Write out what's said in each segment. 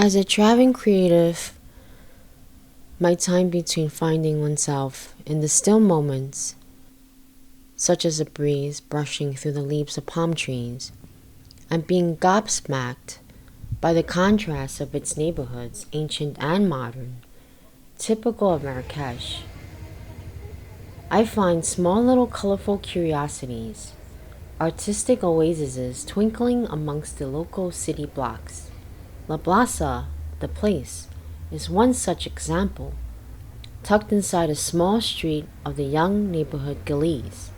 As a traveling creative, my time between finding oneself in the still moments, such as a breeze brushing through the leaves of palm trees, and being gobsmacked by the contrast of its neighborhoods, ancient and modern, typical of Marrakech, I find small little colorful curiosities, artistic oases twinkling amongst the local city blocks. La Plaza, the place, is one such example, tucked inside a small street of the young neighborhood gullies.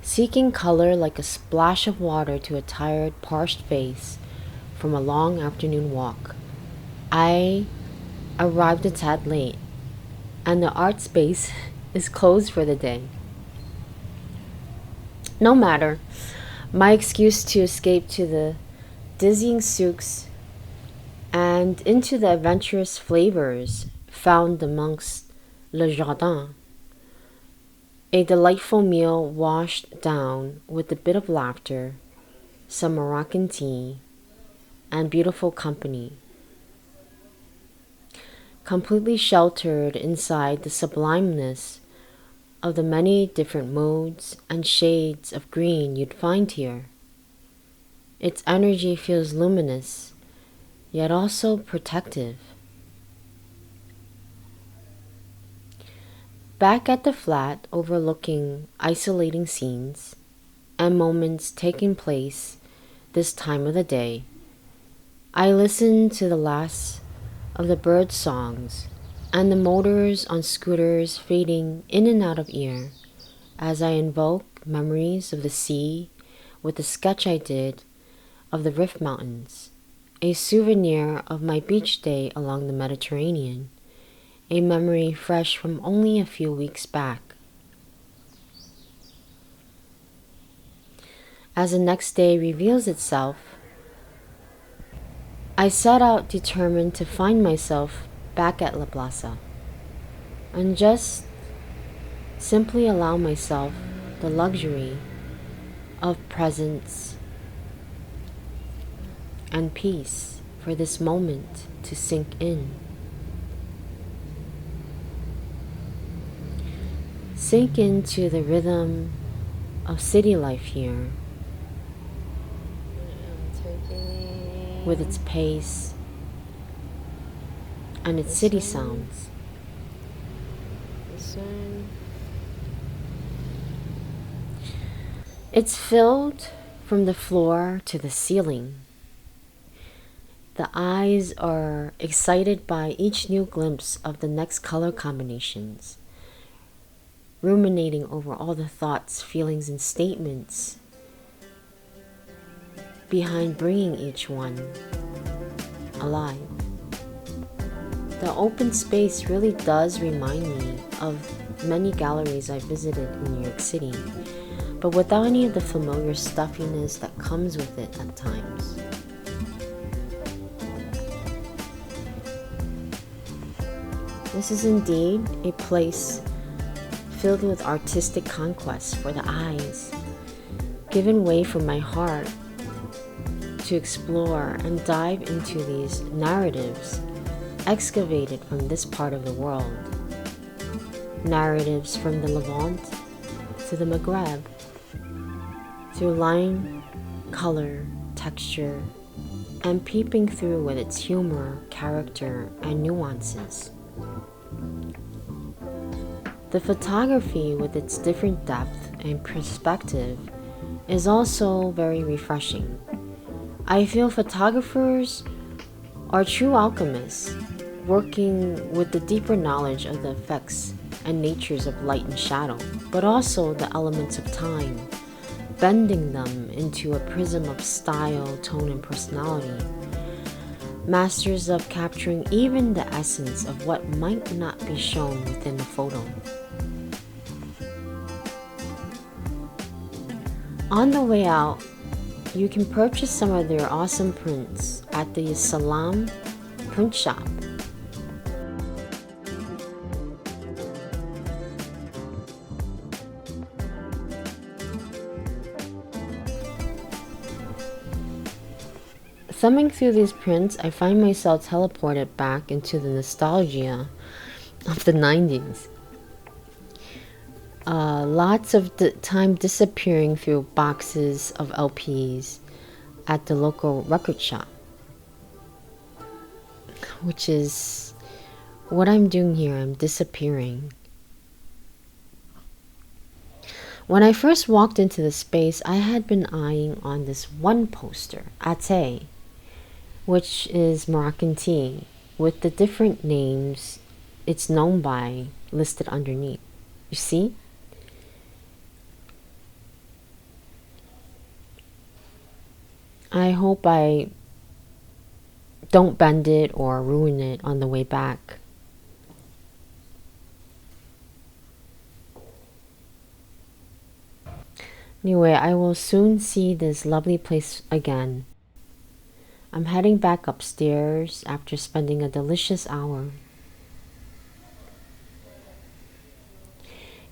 Seeking color like a splash of water to a tired, parched face from a long afternoon walk, I arrived a tad late, and the art space is closed for the day. No matter, my excuse to escape to the dizzying souks and into the adventurous flavors found amongst Le Jardin. A delightful meal washed down with a bit of laughter, some Moroccan tea, and beautiful company. Completely sheltered inside the sublimeness of the many different modes and shades of green you'd find here. Its energy feels luminous, yet also protective. Back at the flat overlooking isolating scenes and moments taking place this time of the day, I listen to the last of the bird songs and the motors on scooters fading in and out of ear as I invoke memories of the sea with the sketch I did of the Rift Mountains, a souvenir of my beach day along the Mediterranean, a memory fresh from only a few weeks back. As the next day reveals itself, I set out determined to find myself back at La Plaza and just simply allow myself the luxury of presence and peace for this moment to sink in. Sink into the rhythm of city life here with its pace and its city sounds. It's filled from the floor to the ceiling. The eyes are excited by each new glimpse of the next color combinations, ruminating over all the thoughts, feelings, and statements behind bringing each one alive. The open space really does remind me of many galleries I visited in New York City, but without any of the familiar stuffiness that comes with it at times. This is indeed a place filled with artistic conquests for the eyes, given way for my heart to explore and dive into these narratives excavated from this part of the world. Narratives from the Levant to the Maghreb, through line, color, texture, and peeping through with its humor, character, and nuances. The photography with its different depth and perspective is also very refreshing. I feel photographers are true alchemists, working with the deeper knowledge of the effects and natures of light and shadow, but also the elements of time, bending them into a prism of style, tone, and personality. Masters of capturing even the essence of what might not be shown within the photo. On the way out, you can purchase some of their awesome prints at the Salam print shop. Thumbing through these prints, I find myself teleported back into the nostalgia of the 90s. Lots of time disappearing through boxes of LPs at the local record shop, which is what I'm doing here. I'm disappearing. When I first walked into the space, I had been eyeing on this one poster, Ate, which is Moroccan tea, with the different names it's known by listed underneath. You see? I hope I don't bend it or ruin it on the way back. Anyway, I will soon see this lovely place again. I'm heading back upstairs after spending a delicious hour.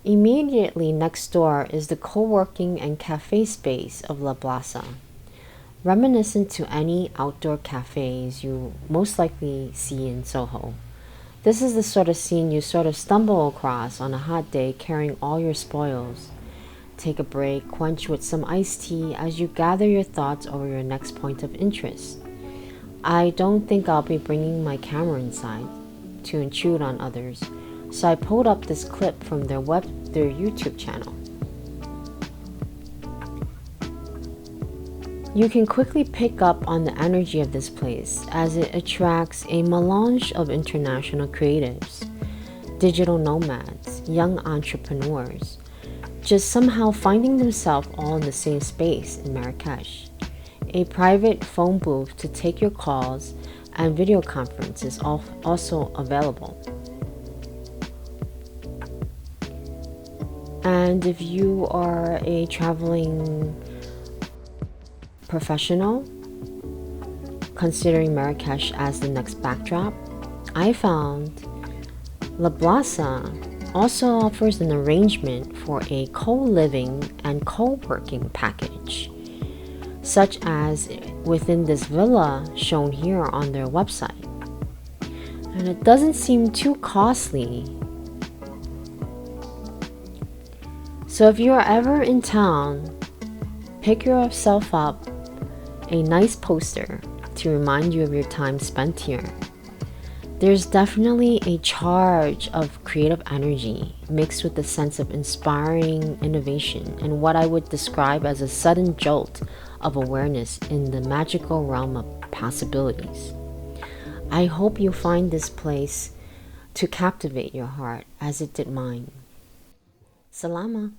Immediately next door is the co-working and cafe space of La Plaza, reminiscent to any outdoor cafes you most likely see in Soho. This is the sort of scene you sort of stumble across on a hot day carrying all your spoils. Take a break, quench with some iced tea as you gather your thoughts over your next point of interest. I don't think I'll be bringing my camera inside to intrude on others, so I pulled up this clip from their YouTube channel. You can quickly pick up on the energy of this place as it attracts a melange of international creatives, digital nomads, young entrepreneurs, just somehow finding themselves all in the same space in Marrakech. A private phone booth to take your calls and video conference is also available. And if you are a traveling professional considering Marrakech as the next backdrop, I found La Plaza also offers an arrangement for a co-living and co-working package, such as within this villa shown here on their website. And it doesn't seem too costly. So if you're ever in town, pick yourself up a nice poster to remind you of your time spent here. There's definitely a charge of creative energy mixed with a sense of inspiring innovation and what I would describe as a sudden jolt of awareness in the magical realm of possibilities. I hope you find this place to captivate your heart as it did mine. Salama.